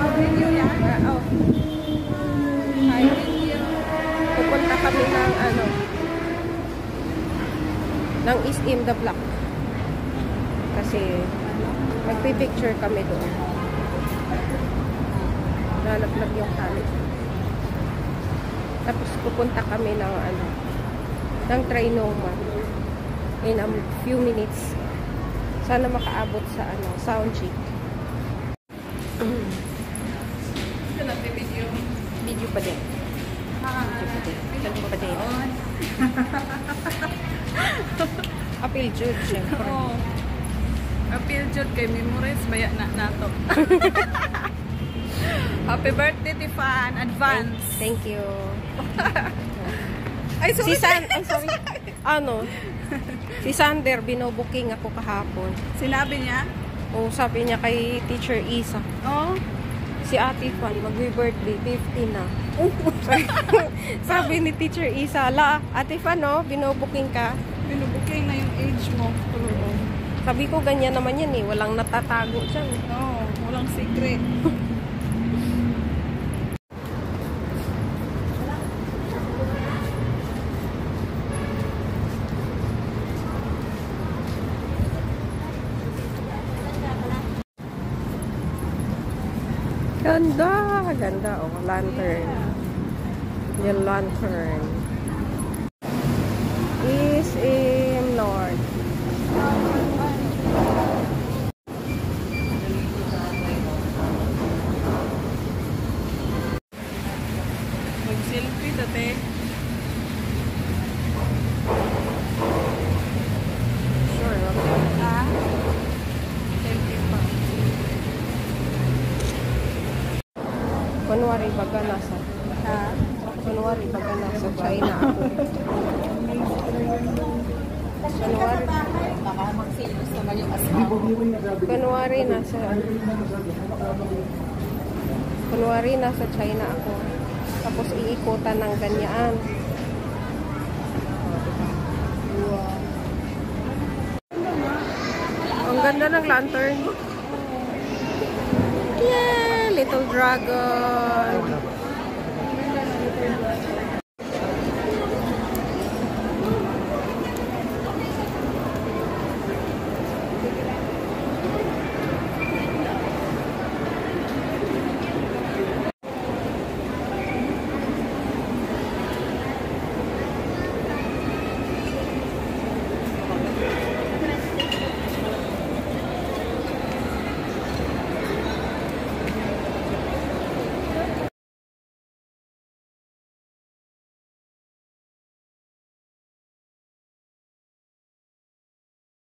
Oh. Hi, video. Pupunta kami ng ng East the Block. Kasi magpipicture kami doon. Nalaglag yung camera. Tapos pupunta kami ng Trinoma in a few minutes. Sana makaabot sa sound check. Video pa din. Video pa din. Appeal Jude, syempre. Oo. Appeal Jude kay memorize baya na nato. Happy birthday, Tiffan. Advance. Thank you. Ay, sorry. Sorry. Si Sander, binobuking ako kahapon. Sinabi niya? O, sabi niya kay Teacher Isa. Oo. Si Ate Fan, mag-birthday, 50 na. Sabi ni Teacher Isa, Ate Fan, binobuking ka. Binubuking na yung age mo. Sabi ko, ganyan naman yan eh. Walang natatago dyan. Oo, walang secret. Ganda! Ganda. Oh, lantern. Yung lantern. Is in north. Mag-selfie dati. Sure, okay. Ha? Selfie pa. Kunwari baga nasa. Ha? Kunwari baga nasa China ako. Kunwari. Baka magsilos naman yung asawa. Kunwari nasa China ako. Tapos iikutan ng ganyan. Ang ganda ng lantern. Yeah, little dragon.